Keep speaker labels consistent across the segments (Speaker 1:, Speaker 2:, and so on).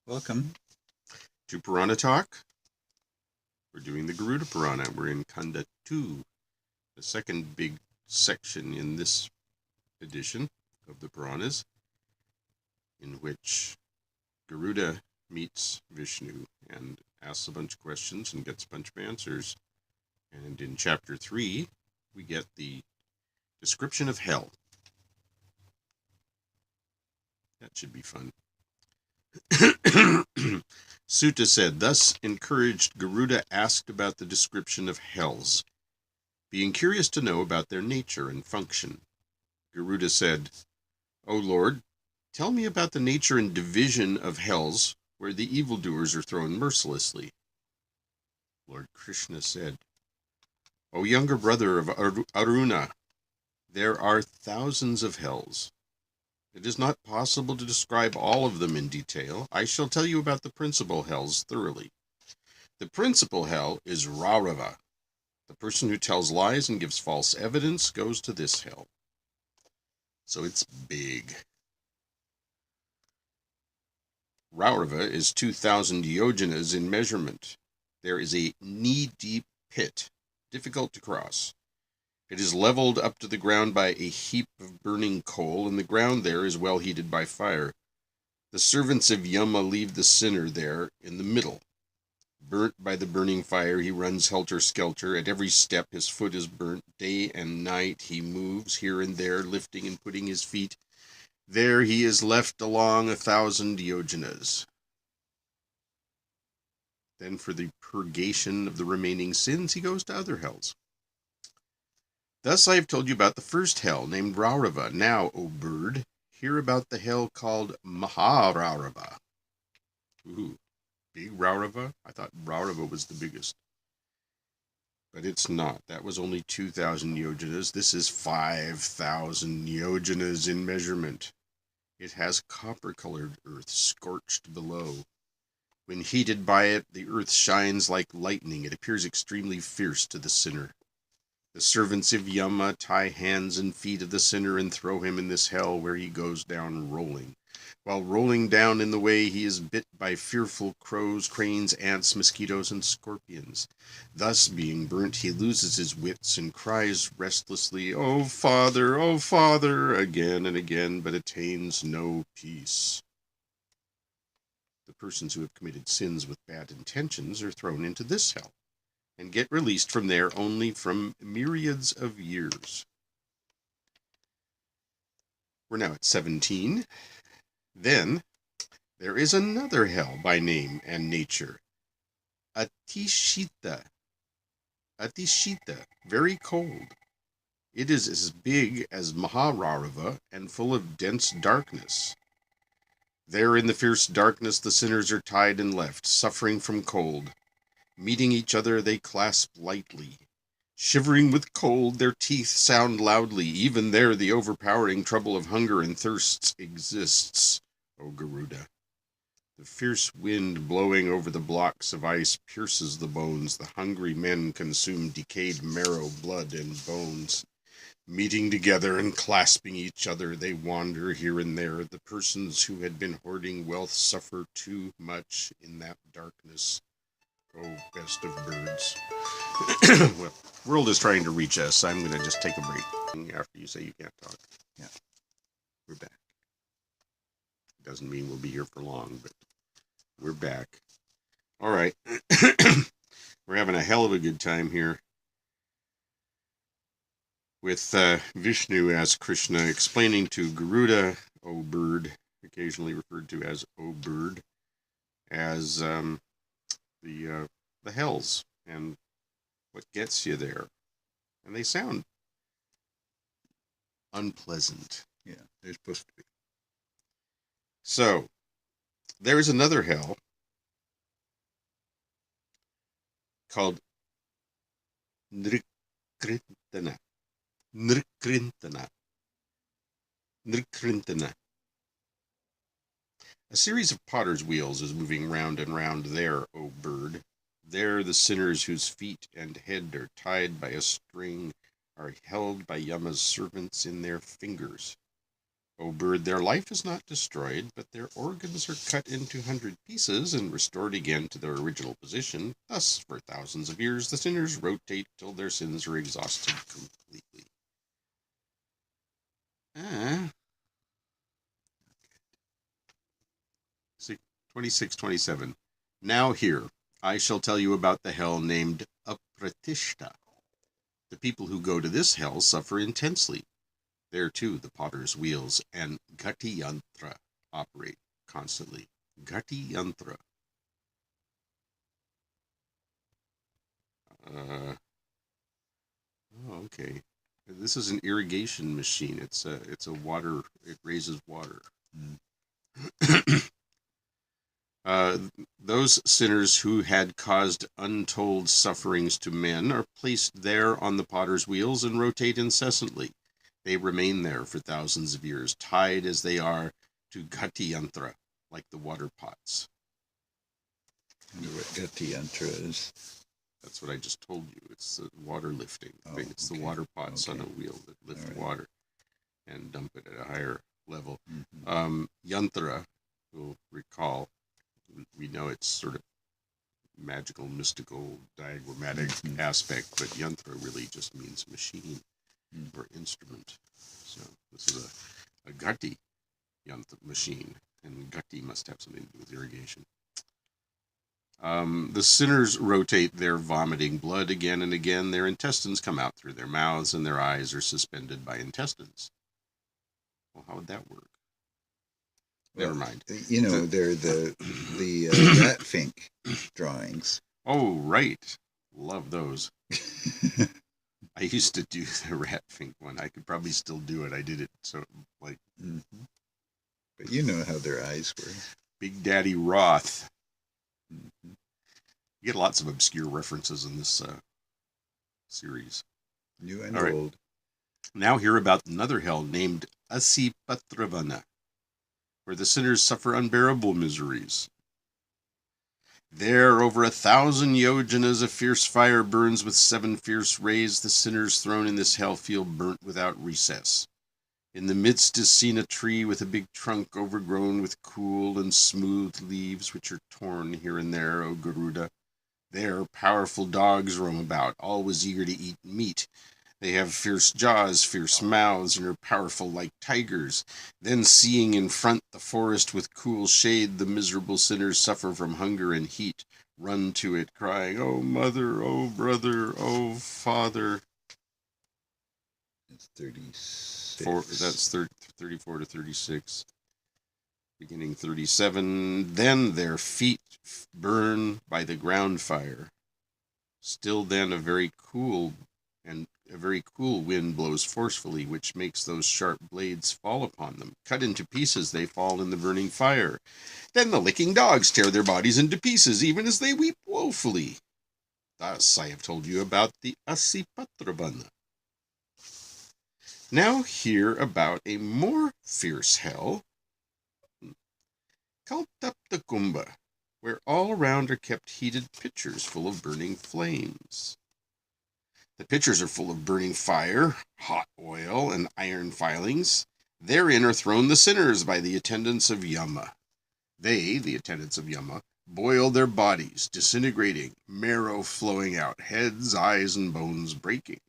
Speaker 1: Welcome.
Speaker 2: To Purana Talk. We're doing the Garuda Purana. We're in Kanda 2, the second big section in this edition of the Puranas, in which Garuda meets Vishnu and asks a bunch of questions and gets a bunch of answers. And in chapter 3, we get the description of hell. That should be fun. Suta said, thus encouraged, Garuda asked about the description of hells, being curious to know about their nature and function. Garuda said, O Lord, tell me about the nature and division of hells where the evildoers are thrown mercilessly. Lord Krishna said, O younger brother of Aruna, there are thousands of hells. It is not possible to describe all of them in detail. I shall tell you about the principal hells thoroughly. The principal hell is Raurava. The person who tells lies and gives false evidence goes to this hell. So it's big. Raurava is 2,000 yojanas in measurement. There is a knee-deep pit, difficult to cross. It is leveled up to the ground by a heap of burning coal, and the ground there is well heated by fire. The servants of Yama leave the sinner there in the middle. Burnt by the burning fire, he runs helter-skelter. At every step his foot is burnt. Day and night he moves here and there, lifting and putting his feet. There he is left along 1,000 yojanas. Then for the purgation of the remaining sins, he goes to other hells. Thus I have told you about the first hell, named Raurava. Now, O bird, hear about the hell called Maharaurava. Ooh, big Raurava? I thought Raurava was the biggest. But it's not. That was only 2,000 yojanas. This is 5,000 yojanas in measurement. It has copper-colored earth scorched below. When heated by it, the earth shines like lightning. It appears extremely fierce to the sinner. The servants of Yama tie hands and feet of the sinner and throw him in this hell where he goes down rolling. While rolling down in the way, he is bit by fearful crows, cranes, ants, mosquitoes, and scorpions. Thus, being burnt, he loses his wits and cries restlessly, O Father, again and again, but attains no peace. The persons who have committed sins with bad intentions are thrown into this hell, and get released from there only from myriads of years. We're now at 17. Then there is another hell by name and nature, Atishita. Atishita, very cold. It is as big as Mahararava and full of dense darkness. There in the fierce darkness the sinners are tied and left, suffering from cold. Meeting each other, they clasp lightly. Shivering with cold, their teeth sound loudly. Even there the overpowering trouble of hunger and thirst exists, O Garuda. The fierce wind blowing over the blocks of ice pierces the bones. The hungry men consume decayed marrow, blood, and bones. Meeting together and clasping each other, they wander here and there. The persons who had been hoarding wealth suffer too much in that darkness. Oh, best of birds. Well, world is trying to reach us. I'm going to just take a break after you say you can't talk.
Speaker 1: Yeah.
Speaker 2: We're back. Doesn't mean we'll be here for long, but we're back. All right. We're having a hell of a good time here with Vishnu as Krishna explaining to Garuda, O bird, occasionally referred to as O bird, as the hells and what gets you there. And they sound unpleasant.
Speaker 1: Yeah, they're supposed to be.
Speaker 2: So, there is another hell called Nrikrintana. Nrikrintana. Nrikrintana. A series of potter's wheels is moving round and round there, O bird. There the sinners whose feet and head are tied by a string are held by Yama's servants in their fingers. O bird, their life is not destroyed, but their organs are cut into 100 pieces and restored again to their original position. Thus, for thousands of years, the sinners rotate till their sins are exhausted completely. 26-27. Now here, I shall tell you about the hell named Apratishta. The people who go to this hell suffer intensely. There, too, the potter's wheels and Gati Yantra operate constantly. Gati Yantra. Okay. This is an irrigation machine. It's a water. It raises water. Those sinners who had caused untold sufferings to men are placed there on the potter's wheels and rotate incessantly. They remain there for thousands of years, tied as they are to Gati Yantra, like the water pots.
Speaker 1: I wonder what Gati Yantra is.
Speaker 2: That's what I just told you. It's the water lifting thing. It's the water pots on a wheel that lift water and dump it at a higher level. Yantra, you'll recall, we know it's sort of magical, mystical, diagrammatic aspect, but yantra really just means machine or instrument. So this is a Gati yantra machine, and Gati must have something to do with irrigation. The sinners rotate their vomiting blood again and again. Their intestines come out through their mouths, and their eyes are suspended by intestines. Well, how would that work? Never mind.
Speaker 1: You know, they're the rat fink drawings.
Speaker 2: Oh, right. Love those. I used to do the rat fink one. I could probably still do it. I did it so like.
Speaker 1: But you know how their eyes were.
Speaker 2: Big Daddy Roth. You get lots of obscure references in this series.
Speaker 1: New and old.
Speaker 2: Now hear about another hell named Asipatravana, where the sinners suffer unbearable miseries. There, over 1,000 yojanas, a fierce fire burns with 7 fierce rays. The sinners thrown in this hell feel burnt without recess. In the midst is seen a tree with a big trunk overgrown with cool and smooth leaves, which are torn here and there, O Garuda. There, powerful dogs roam about, always eager to eat meat. They have fierce jaws, fierce mouths, and are powerful like tigers. Then, seeing in front the forest with cool shade, the miserable sinners suffer from hunger and heat, run to it, crying, "O mother, O brother, O father."
Speaker 1: It's 36.
Speaker 2: That's 34 to 36. Beginning 37. Then their feet burn by the ground fire. Still then a very cool wind blows forcefully, which makes those sharp blades fall upon them. Cut into pieces, they fall in the burning fire. Then the licking dogs tear their bodies into pieces, even as they weep woefully. Thus I have told you about the Asipatravana. Now hear about a more fierce hell, called Taptakumbha, where all around are kept heated pitchers full of burning flames. The pitchers are full of burning fire, hot oil, and iron filings. Therein are thrown the sinners by the attendants of Yama. They, the attendants of Yama, boil their bodies, disintegrating, marrow flowing out, heads, eyes, and bones breaking.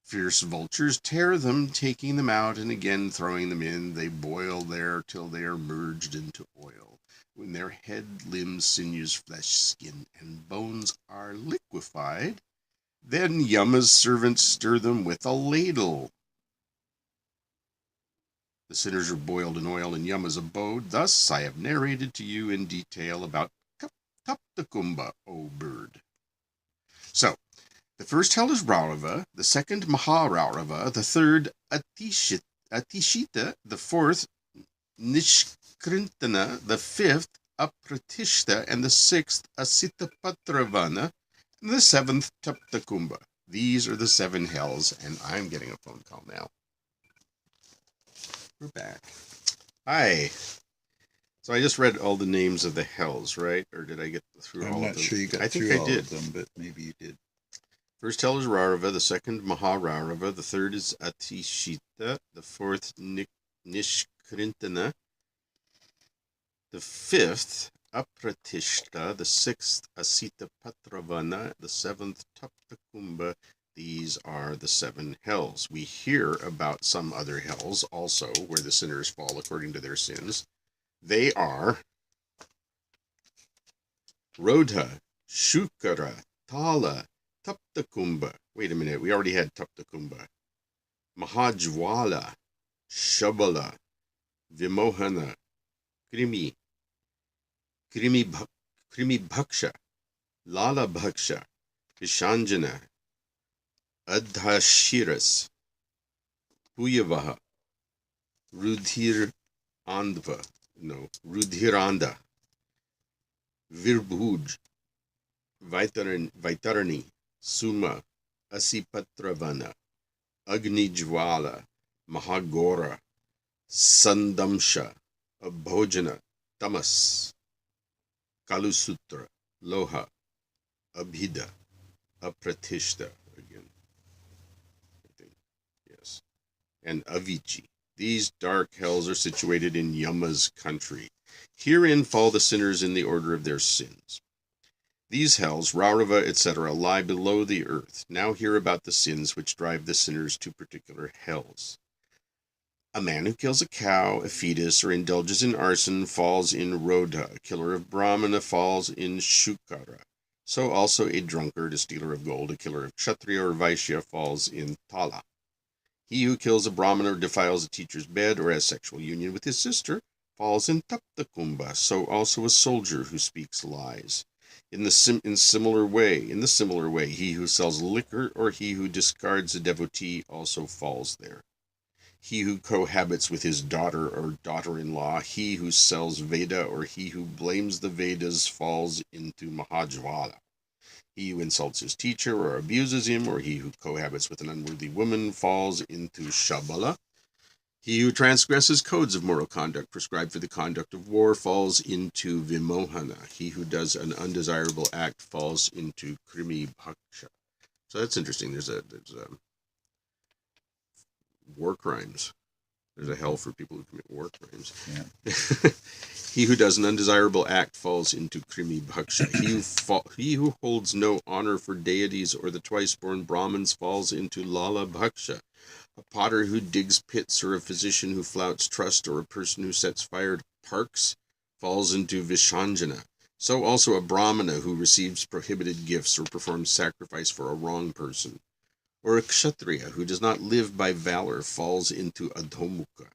Speaker 2: Fierce vultures tear them, taking them out and again throwing them in. They boil there till they are merged into oil. When their head, limbs, sinews, flesh, skin, and bones are liquefied, then Yama's servants stir them with a ladle. The sinners are boiled in oil in Yama's abode. Thus I have narrated to you in detail about Taptakumbha, O bird. So, the first hell is Raurava, the second Maharaurava, the third Atishita, the fourth Nishkrintana, the fifth Apratishta, and the sixth Asitapatravana, and the seventh Taptakumbha. These are the 7 hells, and I'm getting a phone call now. We're back. Hi. So I just read all the names of the hells, right? Or did I get through all of them?
Speaker 1: I'm not sure you got through all of them, but maybe you did.
Speaker 2: First hell is Raurava, the second Maharaurava, the third is Atishita, the fourth Nishkrintana, Krintana. The fifth, Apratishta. The sixth, Asita Patravana. The seventh, Taptakumbha. These are the seven hells. We hear about some other hells also, where the sinners fall according to their sins. They are Rodha, Shukara, Tala, Taptakumbha. Wait a minute, we already had Taptakumbha. Mahajwala, Shabala, Vimohana, Krimi Bhaksha, Lala Bhaksha, Vishanjana, Adhashiras, Puyavaha, Rudhiranda, Virbhuj, Vaitarani, Suma, Asipatravana, Agnijwala, Mahagora, Sandamsha, Abhojana, Tamas, Kalusutra, Loha, Abhida, Apratishta, again, I think, yes, and Avici. These dark hells are situated in Yama's country. Herein fall the sinners in the order of their sins. These hells, Raurava, etc., lie below the earth. Now hear about the sins which drive the sinners to particular hells. A man who kills a cow, a fetus, or indulges in arson falls in Rodha. A killer of Brahmana falls in Shukara. So also a drunkard, a stealer of gold, a killer of Kshatriya or Vaishya falls in Tala. He who kills a Brahmana or defiles a teacher's bed or has sexual union with his sister falls in Taptakumbha. So also a soldier who speaks lies. In the similar way, he who sells liquor or he who discards a devotee also falls there. He who cohabits with his daughter or daughter-in-law, he who sells Veda or he who blames the Vedas falls into Mahajwala. He who insults his teacher or abuses him, or he who cohabits with an unworthy woman falls into Shabala. He who transgresses codes of moral conduct prescribed for the conduct of war falls into Vimohana. He who does an undesirable act falls into Krimi Bhaksha. So that's interesting. There's a war crimes. There's a hell for people who commit war crimes.
Speaker 1: Yeah.
Speaker 2: He who does an undesirable act falls into Krimi Bhaksha. He who holds no honor for deities or the twice-born Brahmins falls into Lala Bhaksha. A potter who digs pits or a physician who flouts trust or a person who sets fire to parks falls into Vishanjana. So also a Brahmana who receives prohibited gifts or performs sacrifice for a wrong person. Or a Kshatriya who does not live by valor falls into Adhomukha.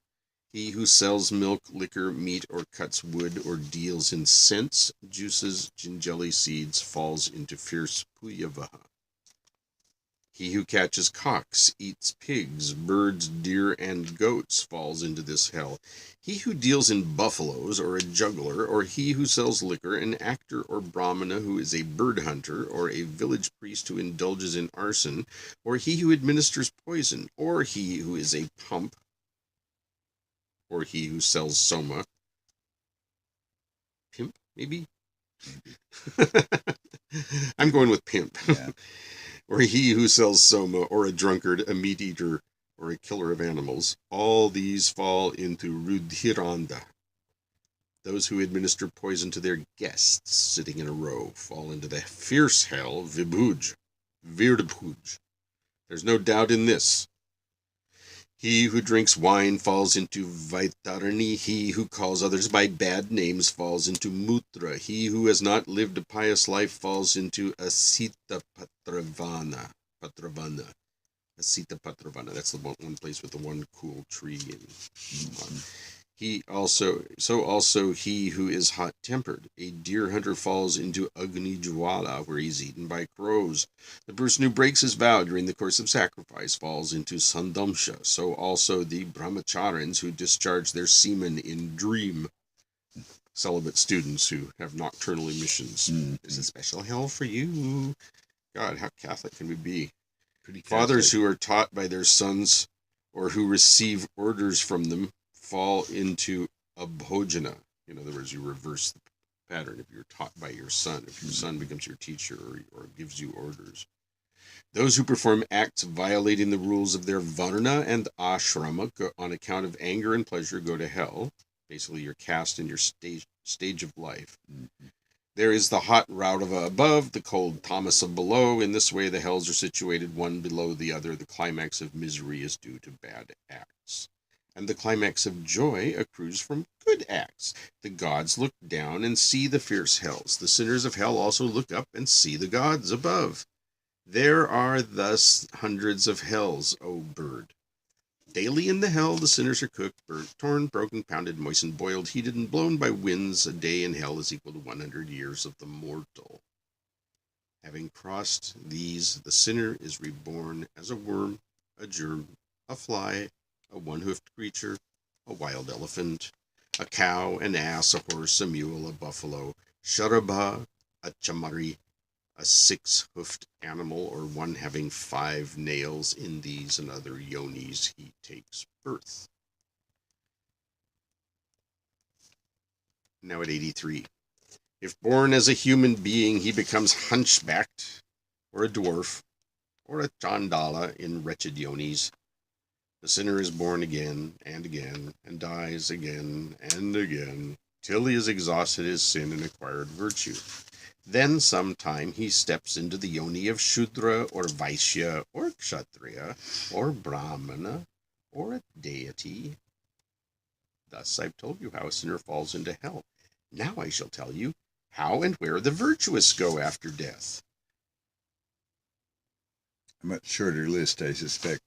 Speaker 2: He who sells milk, liquor, meat, or cuts wood, or deals in scents, juices, gingelly seeds, falls into fierce Puyavaha. He who catches cocks, eats pigs, birds, deer, and goats falls into this hell. He who deals in buffaloes, or a juggler, or he who sells liquor, an actor or brahmana who is a bird hunter, or a village priest who indulges in arson, or he who administers poison, or he who is a pump, or he who sells soma. Pimp, maybe? I'm going with pimp.
Speaker 1: Yeah.
Speaker 2: Or he who sells soma, or a drunkard, a meat eater, or a killer of animals. All these fall into Rudhiranda. Those who administer poison to their guests sitting in a row fall into the fierce hell, Virbhuj. There's no doubt in this. He who drinks wine falls into Vaitarani. He who calls others by bad names falls into Mutra. He who has not lived a pious life falls into Asita Patravana. Asita Patravana. That's the one place with the one cool tree. Also he who is hot-tempered. A deer hunter falls into Agni Jwala, where he's eaten by crows. The person who breaks his vow during the course of sacrifice falls into Sandamsha. So also the brahmacharins who discharge their semen in dream. Celibate students who have nocturnal emissions. There's a special hell for you. God, how Catholic can we be?
Speaker 1: Pretty
Speaker 2: Fathers
Speaker 1: Catholic.
Speaker 2: who are taught by their sons or who receive orders from them fall into abhojana. In other words, you reverse the pattern. If you're taught by your son, if your son becomes your teacher or gives you orders. Those who perform acts violating the rules of their varna and ashrama on account of anger and pleasure go to hell. Basically, you're cast in your stage of life.
Speaker 1: Mhm.
Speaker 2: There is the hot Raudava above, the cold Tamasa below. In this way, the hells are situated one below the other. The climax of misery is due to bad acts, and the climax of joy accrues from good acts. The gods look down and see the fierce hells. The sinners of hell also look up and see the gods above. There are thus hundreds of hells, O bird. Daily in the hell the sinners are cooked, burnt, torn, broken, pounded, moistened, boiled, heated, and blown by winds. A day in hell is equal to 100 years of the mortal. Having crossed these, the sinner is reborn as a worm, a germ, a fly, a one-hoofed creature, a wild elephant, a cow, an ass, a horse, a mule, a buffalo, sharabha, a chamari, a six-hoofed animal, or one having 5 nails. In these and other yonis he takes birth. Now at 83. If born as a human being, he becomes hunchbacked, or a dwarf, or a chandala in wretched yonis. The sinner is born again, and dies again, and again, till he has exhausted his sin and acquired virtue. Then sometime he steps into the yoni of Shudra, or Vaishya, or Kshatriya, or Brahmana, or a deity. Thus I've told you how a sinner falls into hell. Now I shall tell you how and where the virtuous go after death.
Speaker 1: A much shorter list, I suspect.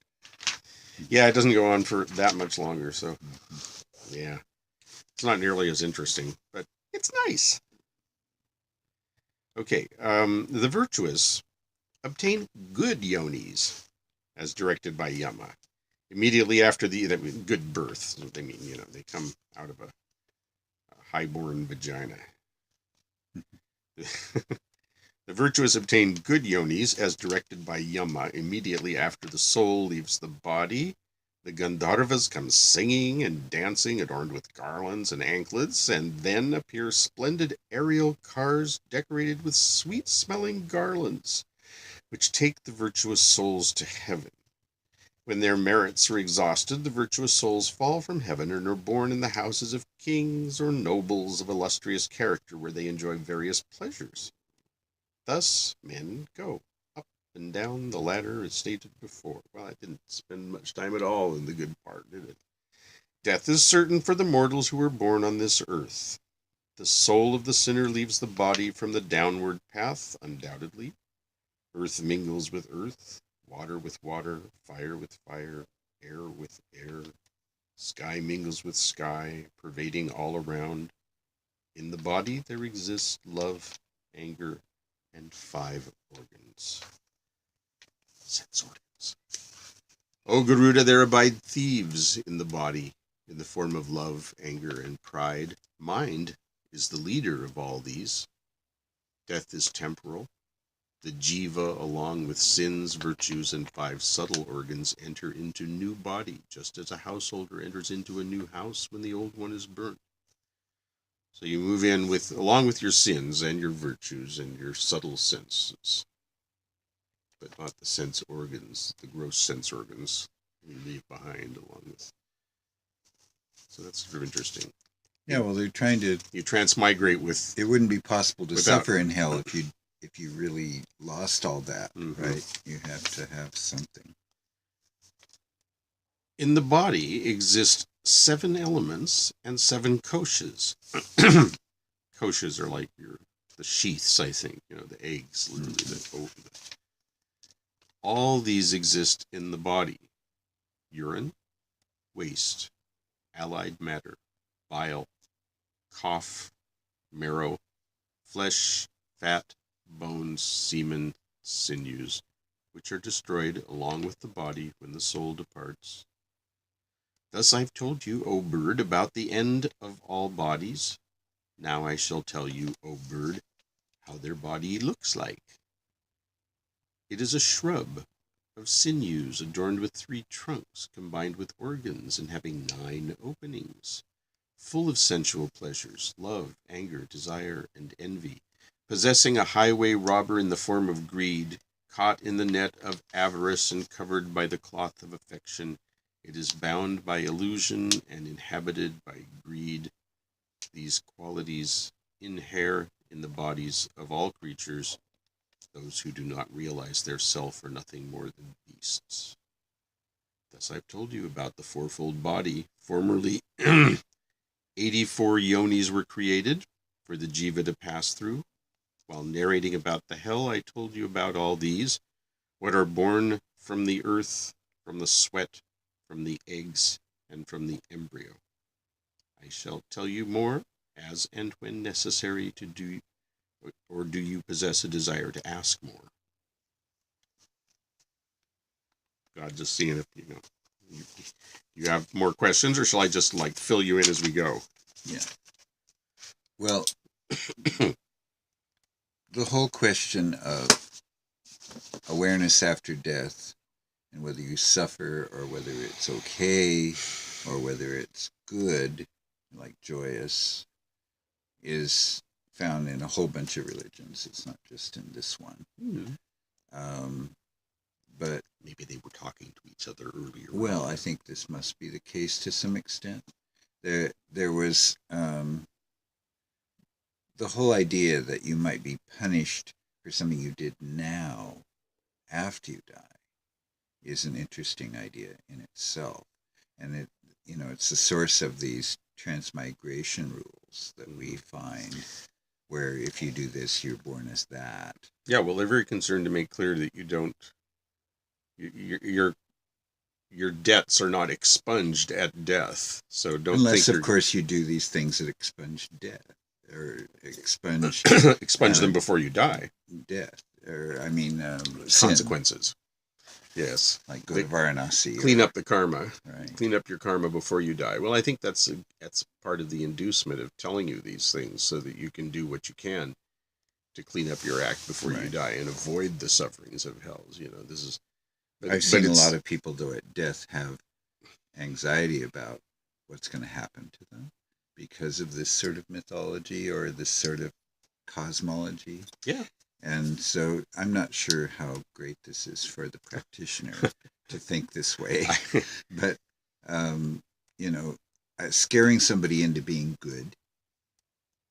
Speaker 2: Yeah, it doesn't go on for that much longer, so yeah. It's not nearly as interesting, but it's nice. Okay, the virtuous obtain good yonis, as directed by Yama. Immediately after good birth, is what they mean. They come out of a highborn vagina. The virtuous obtain good yonis, as directed by Yama. Immediately after the soul leaves the body, the Gandharvas come singing and dancing, adorned with garlands and anklets, and then appear splendid aerial cars decorated with sweet-smelling garlands, which take the virtuous souls to heaven. When their merits are exhausted, the virtuous souls fall from heaven and are born in the houses of kings or nobles of illustrious character, where they enjoy various pleasures. Thus men go up and down the ladder as stated before. Well, I didn't spend much time at all in the good part, did it? Death is certain for the mortals who are born on this earth. The soul of the sinner leaves the body from the downward path, undoubtedly. Earth mingles with earth, water with water, fire with fire, air with air. Sky mingles with sky, pervading all around. In the body there exists love, anger, and 5 organs. Sense organs. O Garuda, there abide thieves in the body, in the form of love, anger, and pride. Mind is the leader of all these. Death is temporal. The jiva, along with sins, virtues, and 5 subtle organs, enter into new body, just as a householder enters into a new house when the old one is burnt. So you move in along with your sins and your virtues and your subtle senses, but not the sense organs, the gross sense organs you leave behind along with. So that's sort of interesting.
Speaker 1: Yeah, well, they're trying to.
Speaker 2: You transmigrate with.
Speaker 1: It wouldn't be possible to
Speaker 2: without,
Speaker 1: suffer in hell if you really lost all that, right? You have to have something.
Speaker 2: In the body exist 7 elements and 7 koshas. Koshas are like the sheaths, I think, the eggs, literally. All these exist in the body. Urine, waste, allied matter, bile, cough, marrow, flesh, fat, bones, semen, sinews, which are destroyed along with the body when the soul departs. Thus I've told you, O bird, about the end of all bodies. Now I shall tell you, O bird, how their body looks like. It is a shrub of sinews adorned with 3 trunks, combined with organs and having 9 openings, full of sensual pleasures, love, anger, desire, and envy, possessing a highway robber in the form of greed, caught in the net of avarice and covered by the cloth of affection. It is bound by illusion and inhabited by greed. These qualities inhere in the bodies of all creatures. Those who do not realize their self are nothing more than beasts. Thus I've told you about the fourfold body. Formerly, 84 yonis were created for the jiva to pass through. While narrating about the hell, I told you about all these, what are born from the earth, from the sweat, from the eggs, and from the embryo. I shall tell you more as and when necessary to do, or do you possess a desire to ask more? God, just seeing if, you have more questions, or shall I just, fill you in as we go?
Speaker 1: Yeah. Well, the whole question of awareness after death, and whether you suffer, or whether it's okay, or whether it's good, like joyous, is found in a whole bunch of religions. It's not just in this one. But
Speaker 2: maybe they were talking to each other earlier.
Speaker 1: Well, I think this must be the case to some extent. There was the whole idea that you might be punished for something you did now after you die is an interesting idea in itself. And it's the source of these transmigration rules that we find, where if you do this, you're born as that.
Speaker 2: Yeah, well, they're very concerned to make clear that you don't, your debts are not expunged at death. So don't
Speaker 1: unless,
Speaker 2: think
Speaker 1: of course, you do these things that expunge death, or expunge
Speaker 2: them before you die.
Speaker 1: Death, or
Speaker 2: consequences. Yes,
Speaker 1: like go to Varanasi.
Speaker 2: Clean up the karma.
Speaker 1: Right.
Speaker 2: Clean up your karma before you die. Well, I think that's part of the inducement of telling you these things, so that you can do what you can to clean up your act before you die and avoid the sufferings of hells. This is.
Speaker 1: I've seen a lot of people, though, at death have anxiety about what's going to happen to them because of this sort of mythology or this sort of cosmology.
Speaker 2: Yeah.
Speaker 1: And so I'm not sure how great this is for the practitioner to think this way. But, scaring somebody into being good,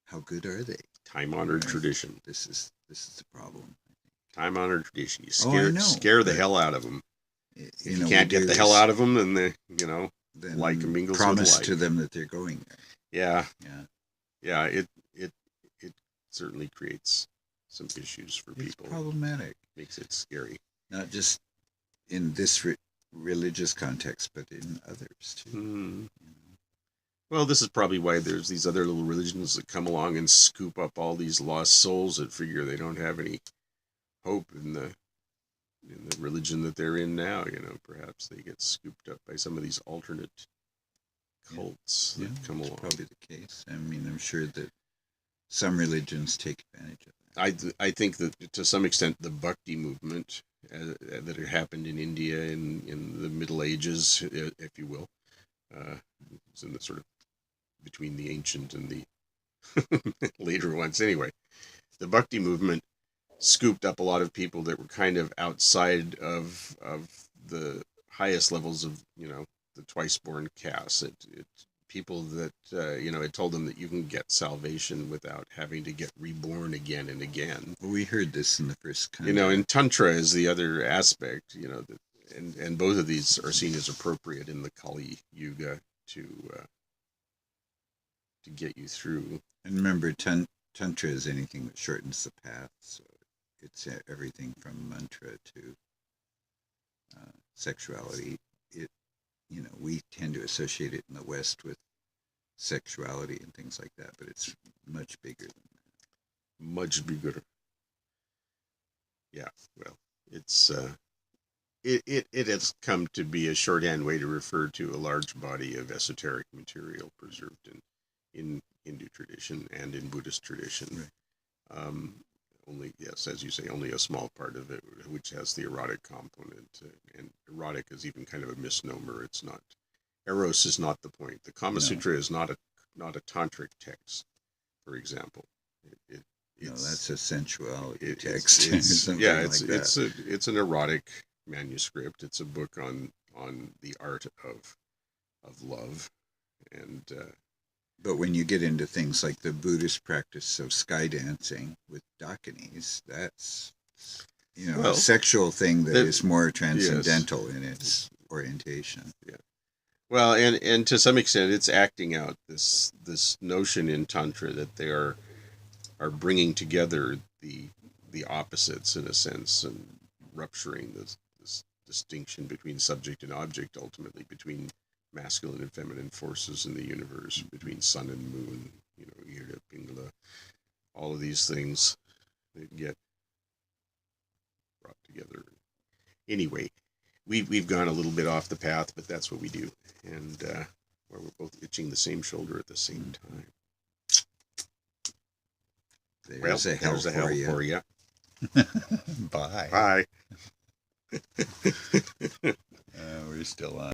Speaker 1: how good are they?
Speaker 2: Time-honored tradition.
Speaker 1: This is the problem.
Speaker 2: Time-honored tradition. You scare the hell out of them. If you can't get the hell out of them, then they,
Speaker 1: then
Speaker 2: like mingles
Speaker 1: promise
Speaker 2: with like.
Speaker 1: To them that they're going there.
Speaker 2: Yeah. It certainly creates some issues for people.
Speaker 1: It's problematic.
Speaker 2: Makes it scary.
Speaker 1: Not just in this religious context, but in others too.
Speaker 2: Mm-hmm. Well, this is probably why there's these other little religions that come along and scoop up all these lost souls that figure they don't have any hope in the religion that they're in now. Perhaps they get scooped up by some of these alternate cults that come along.
Speaker 1: Probably the case. I mean, I'm sure that some religions take advantage of that.
Speaker 2: I think that to some extent the Bhakti movement that had happened in India in the Middle Ages, if you will, it's in the sort of between the ancient and the later ones. Anyway, the Bhakti movement scooped up a lot of people that were kind of outside of the highest levels of the twice-born caste. It people that it told them that you can get salvation without having to get reborn again and again.
Speaker 1: Well, we heard this in the first
Speaker 2: and Tantra is the other aspect. And both of these are seen as appropriate in the Kali Yuga to get you through.
Speaker 1: And remember, Tantra is anything that shortens the path. So it's everything from mantra to sexuality. We tend to associate it in the West with sexuality and things like that, but it's much bigger than that.
Speaker 2: Much bigger. Yeah, well, it's it has come to be a shorthand way to refer to a large body of esoteric material preserved in Hindu tradition and in Buddhist tradition.
Speaker 1: Right.
Speaker 2: Only, yes, as you say, only a small part of it, which has the erotic component. And erotic is even kind of a misnomer. It's not. Eros is not the point. The Kama Sutra is not a tantric text, for example.
Speaker 1: that's a sensuality
Speaker 2: It's
Speaker 1: text. Something
Speaker 2: yeah,
Speaker 1: like that.
Speaker 2: it's an erotic manuscript. It's a book on the art of love, and
Speaker 1: But when you get into things like the Buddhist practice of sky dancing with dakinis, that's a
Speaker 2: well,
Speaker 1: sexual thing that is more
Speaker 2: yes,
Speaker 1: transcendental in its orientation.
Speaker 2: yeah. Well, and to some extent, it's acting out this notion in tantra that they are bringing together the opposites in a sense and rupturing this distinction between subject and object, ultimately between masculine and feminine forces in the universe, between sun and moon, Ira, Pingala, all of these things that get brought together. Anyway, we've gone a little bit off the path, but that's what we do, and where we're both itching the same shoulder at the same time.
Speaker 1: There's a hell for you. Bye.
Speaker 2: Bye.
Speaker 1: We're still on.